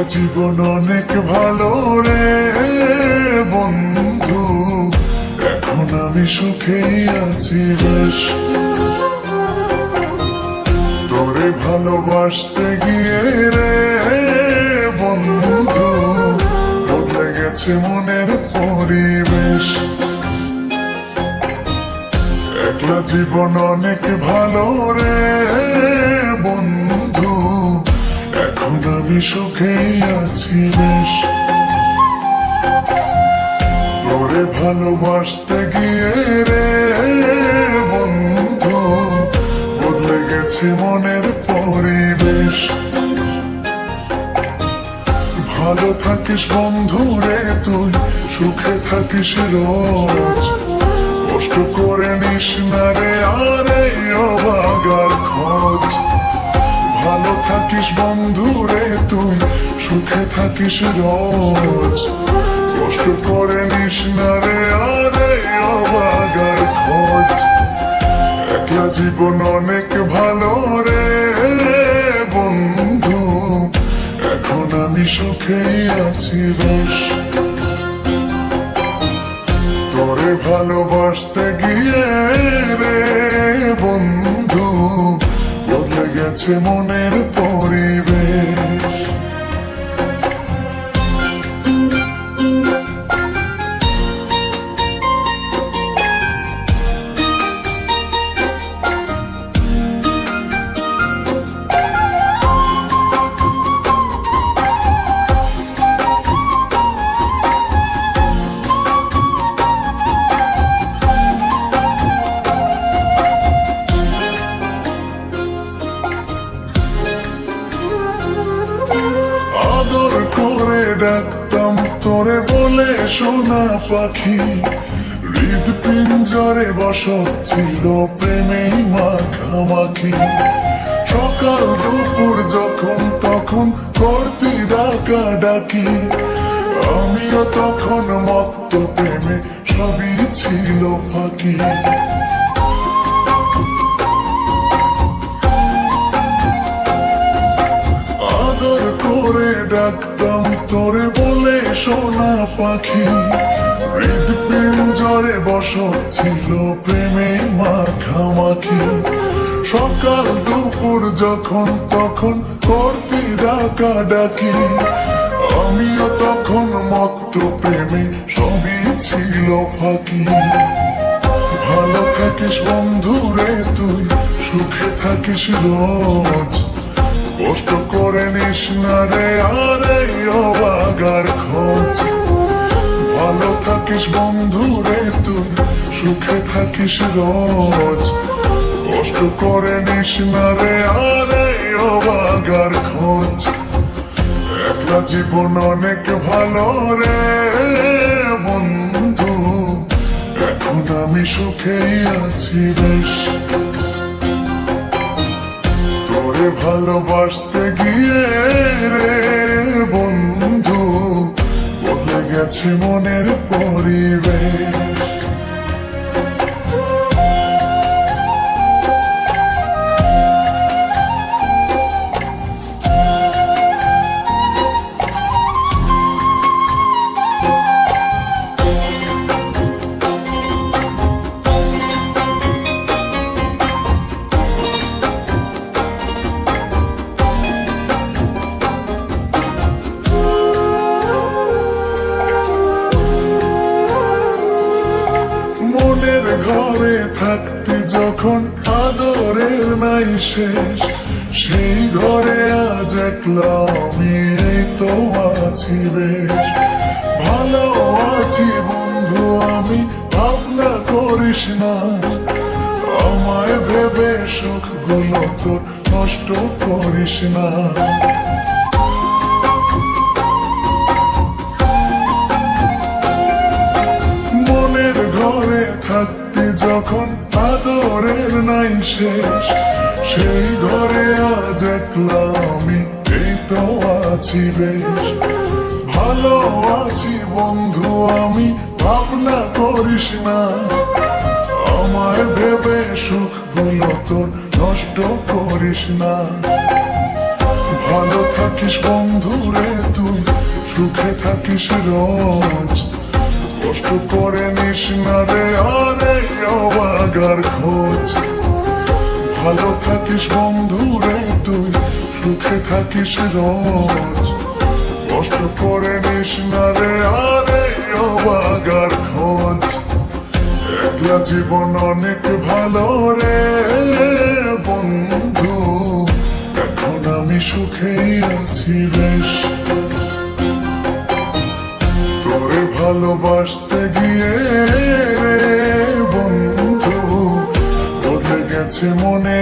জীবন অনেক ভালো রে বন্ধু, এখন আমি সুখেই আছি বেশ। তোরে ভালোবাসতে গিয়ে রে বন্ধু, বদলে গেছে মনের পরিবেশ। একলা জীবন অনেক ভালো রে বন্ধু, এখন আমি সুখেই আছি বেশ। তোরে ভালোবাসতে গিয়ে রে বন্ধু, বদলে গেছে মনের পরিবেশ। ভালো থাকিস বন্ধু রে তুই, সুখে থাকিস রোজ, কষ্ট করে নিস না রে আর এই অভাগার খোঁজ। ভালো থাকিস বন্ধু রে তুই, সুখে থাকিস রোজ, কষ্ট করে নিস না রে আর এই অভাগার খোঁজ। একলা জীবন অনেক ভালো রে বন্ধু, এখন আমি সুখেই আছি বেশ। তোরে ভালোবাসতে গিয়ে রে বন্ধু, বদলে গেছে মনের পরিবেশ। আদর করে ডাকতাম তোরে বলে সোনা পাখি, হৃদপিঞ্জরে বসত ছিল প্রেমে মাখামাখি। সকাল দুপুর যখন তখন করতি ডাকা ডাকি, আমিও তখন মত্ত প্রেমে সবই ছিল ফাঁকি। আদর করে ডাকতাম তোরে বলে সোনা পাখি, হৃদপিঞ্জরে বসত ছিল প্রেমে মাখামাখি। সকাল দুপুর যখন তখন করতি ডাকা ডাকি, আমিও তখন মত্ত প্রেমে সবই ছিল ফাঁকি। ভালো থাকিস বন্ধু রে তুই, সুখে থাকিস রোজ, কষ্ট করে নিস না রে আর এই অভাগার খোঁজ। ভালো থাকিস বন্ধু রে তুই, সুখে থাকিস রোজ, কষ্ট করে নিস না রে আর এই অভাগার খোঁজ। একলা জীবন অনেক ভালো রে বন্ধু, এখন আমি সুখেই আছি বেশ। তোরে ভালোবাসতে গিয়ে রে বন্ধু, বদলে গেছে মনের পরিবেশ। মনের ঘরে থাকতে যখন আদরের নাই শেষ, সেই ঘরে আজ একলা আমি এই তো আছি বেশ। ভালো আছি বন্ধু আমি, ভাবনা করিস না, আমায় ভেবে সুখ গুলো তো নষ্ট করিস না। মনের ঘরে থাকতে যখন আদরের নাই শেষ, সেই ঘরে আজ একলা আমি এই তো আছি বেশ। ভালো আছি বন্ধু আমি, ভাবনা করিস না, আমায় ভেবে সুখ গুলো তোর নষ্ট করিস না। ভালো থাকিস বন্ধু রে তুই, সুখে থাকিস রোজ, কষ্ট করে নিস না রে আর এই অবাগার খোঁজ। ভালো থাকিস বন্ধু রে তুই, সুখে থাকিস রোজ, কষ্ট করে নিস না রে আর এই অবাগার খোঁজ। একলা জীবন অনেক ভালো রে বন্ধু, এখন আমি সুখেই আছি বেশ। তোরে ভালোবাসতে গিয়ে রে বন্ধু, বদলে গেছে মনে